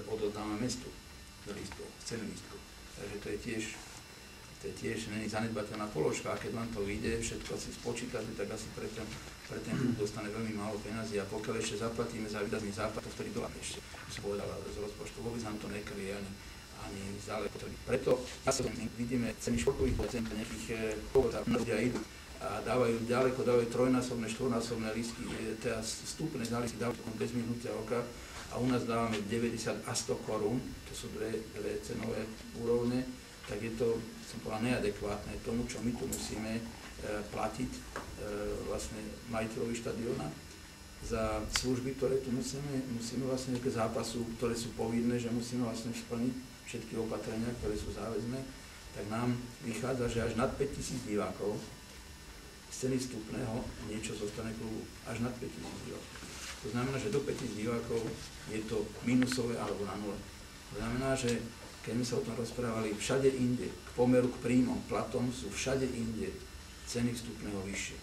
odovzdávame mestu z ceny lístkov. Takže to je tiež není zanedbateľná položka, a keď vám to vyjde, všetko si spočítate, tak asi pre ten klub dostane veľmi málo peniazy, a pokiaľ ešte zaplatíme za výdatný zápas, to vtedy doláme ešte, som povedal, z rozpočtu, vôbec nám to nekryje ani zále potreby. Preto vidíme ceny športových cen, nejakých ľudia idú a dávajú trojnásobné, štvornásobné lístky, teda vstupné za lístky dávajú bez mihnutia oka, a u nás dávame 90 a 100 korún, to sú dve cenové úrovne, tak je to, som povedal, neadekvátne tomu, čo my tu musíme platiť vlastne majiteľovi štadióna za služby, ktoré tu musíme vlastne nejaké zápasu, ktoré sú povinné, že musíme vlastne splniť všetky opatrenia, ktoré sú záväzné, tak nám vychádza, že až nad 5000 divákov z ceny vstupného niečo zostane klubu. Až nad 5000 divákov. To znamená, že do 5000 divákov je to minusové alebo na nule. To znamená, že keď sme sa o tom rozprávali, všade inde, k pomeru k príjmom, platom sú všade inde ceny vstupného vyššie.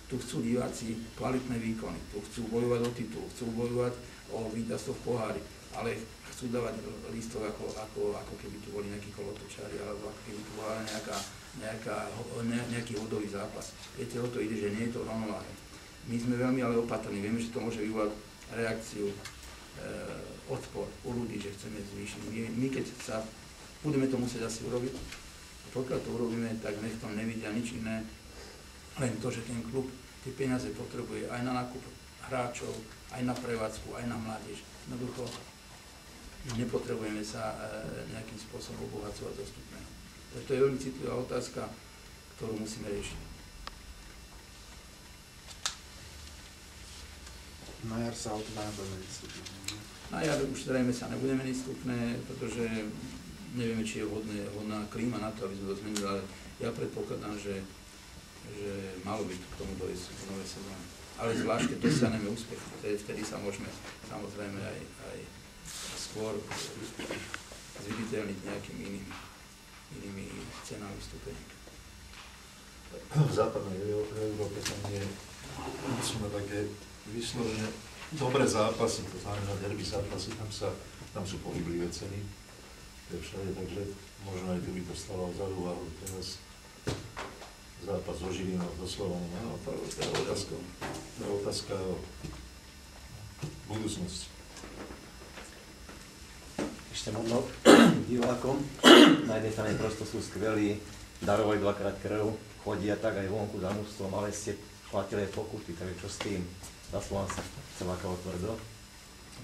Tu chcú diváci kvalitné výkony, tu chcú bojovať o titul, chcú bojovať o víťazstvo v pohári, ale chcú dávať lístok ako keby tu boli nejakí kolotočári, alebo ako keby tu bola nejaký hodový zápas. Viete, o to ide, že nie je to rovnováhe. My sme veľmi ale opatrní, vieme, že to môže vyvolať reakciu, odpor u ľudí, že chceme zvýšiť. My keď sa budeme to musieť asi urobiť, pokiaľ to urobíme, tak nech to nevidia nič iné, len to, že ten klub tie peniaze potrebuje aj na nákup hráčov, aj na prevádzku, aj na mládež. Jednoducho nepotrebujeme sa nejakým spôsobom obohacovať dostupného. Takže to je veľmi citlivá otázka, ktorú musíme riešiť. Na jar sa budeme výstupné. Na jar už zrejme sa nebudeme výstupné, pretože nevieme, či je vhodná klíma na to, aby sme to zmenili, ale ja predpokladám, že malo by k tomu dojsť v novej sezóne. Ale zvlášť, keď dosiahneme úspech, vtedy sa môžeme samozrejme aj skôr zviditeľniť nejakými inými cenami vstupení. V západnej Európe sa sú na také vyslovene dobré zápasy, to znamená derby zápasy, tam sú pohyblivé ceny, to je všade, takže možno aj tu by to stalo za úvahu teraz zápas so Žilinou, so Slovanom, to je otázka o budúcnosti. Ešte možno divákom, na jednej strane prosto sú skvelí, darovali dvakrát krv, chodia tak aj vonku za mužstvom, ale ste platili aj pokuty, takže čo s tým? Zaslovan sa Celákovo Tvrdo?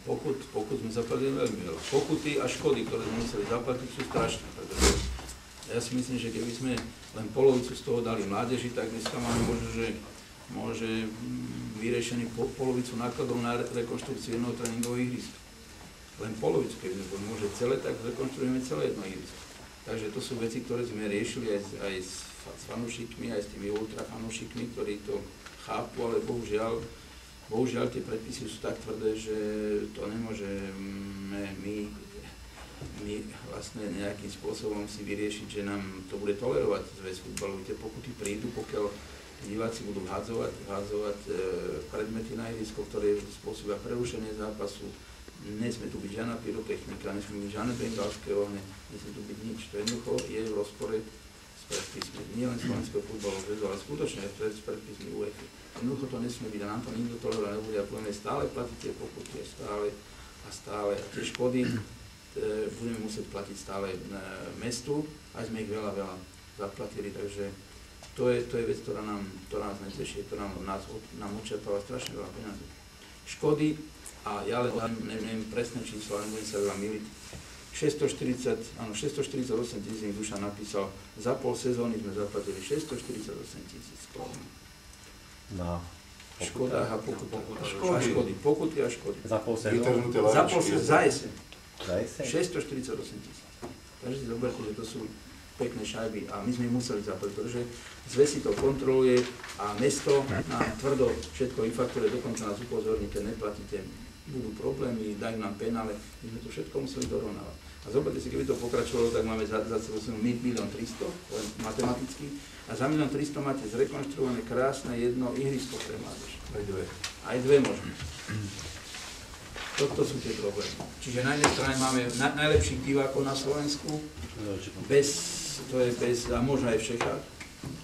Pokut sme zaplatili veľmi veľa. Pokuty a škody, ktoré sme museli zaplatiť, sú strašné, pretože ja si myslím, že keby sme len polovicu z toho dali mládeži, tak dneska máme možno, že môže vyriešený polovicu nákladov na rekonštrukciu jednoho tréningového ihriska. Len polovicu, keby sme boli môže celé, tak rekonštruujeme celé jedno ihrisko. Takže to sú veci, ktoré sme riešili aj s fanúšikmi, aj s tými ultrafanúšikmi, ktorí to chápu, ale bohužiaľ tie predpisy sú tak tvrdé, že to nemôžeme my vlastne nejakým spôsobom si vyriešiť, že nám to bude tolerovať zväz futbalu. Tie pokuty prídu, pokiaľ diváci budú hádzovať predmety na ihrisko, ktoré spôsobia prerušenie zápasu. Nesmie tu byť žiadna pyrotechnika, nesmie byť žiadne bengálske ohne, nesmie tu byť nič. To jednoducho je v rozpore s predpismi, nielen Slovenského futbalového zväzu, ale skutočne aj s predpismi UEFA. Jednoducho to nesmie byť a nám to nikto tolerovať nebude a budeme stále platiť tie pokuty a stále. A tie škody budeme musieť platiť stále mestu, aj sme ich veľa zaplatili, takže to je vec, ktorá nás neteší, ktorá nám odčerpáva strašne veľa peniazí. Škody, a ja len neviem presné číslo, ale nebudem sa veľa miliť, 648 000 Dušan napísal, za pol sezóny sme zaplatili 648 000 korún. Na škodách a škody. Pokuty a škody. Za pol sezóny? Za pol sezóny, za jeseň. Za jeseň? 648 000. Takže si zoberte, že to sú pekné šajby a my sme ich museli zaplatiť, pretože zväz si to kontroluje a mesto nám tvrdo všetko vyfakturuje, dokonca nás upozorní, keď neplatíte, budú problémy, dajú nám penále, my sme to všetko museli dorovnávať. A zoberte si, keby to pokračovalo, tak máme za celú sumu 1 300 000, len matematicky, a za 1 300 000 máte zrekonštruované krásne jedno ihrisko pre mládež. Aj dve. Aj dve možno. toto sú tie problémy. Čiže na jednej strane máme najlepších divákov na Slovensku, a možno aj v Čechách,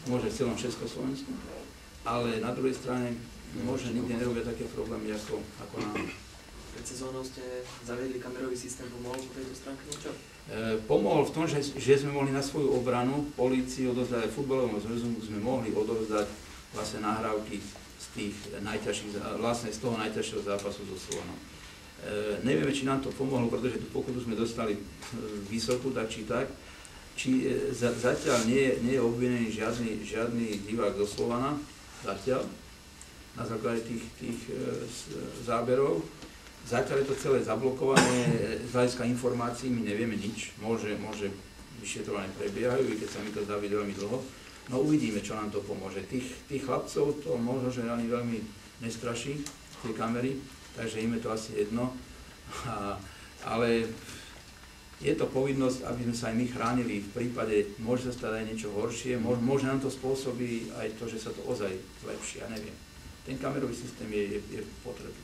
môže v celom Československu, ale na druhej strane možno nikde nerobia také problémy ako nám. Pred sezónou ste zaviedli kamerový systém, pomohol po tejto stránke niečo? Pomohol v tom, že sme mohli na svoju obranu polícii odovzdať, futbalovému zväzu sme mohli odovzdať vlastne nahrávky z toho najťažšieho zápasu so Slovanom. Nevieme, či nám to pomohlo, pretože tú pokutu sme dostali vysokú, tak či tak. Zatiaľ nie je obvinený žiadny divák zo Slovana, zatiaľ, na základe tých záberov. Zatiaľ je to celé zablokované, z hľadiska informácií my nevieme nič, môže vyšetrovanie prebiehajú, i keď sa mi to zdá byť veľmi dlho. No uvidíme, čo nám to pomôže. Tých chlapcov to možno, že ani veľmi nestraší, tie kamery, takže im je to asi jedno, ale je to povinnosť, aby sme sa aj my chránili v prípade, môže sa stať aj niečo horšie, môže nám to spôsobí aj to, že sa to ozaj zlepší, ja neviem. Ten kamerový systém je potrebný.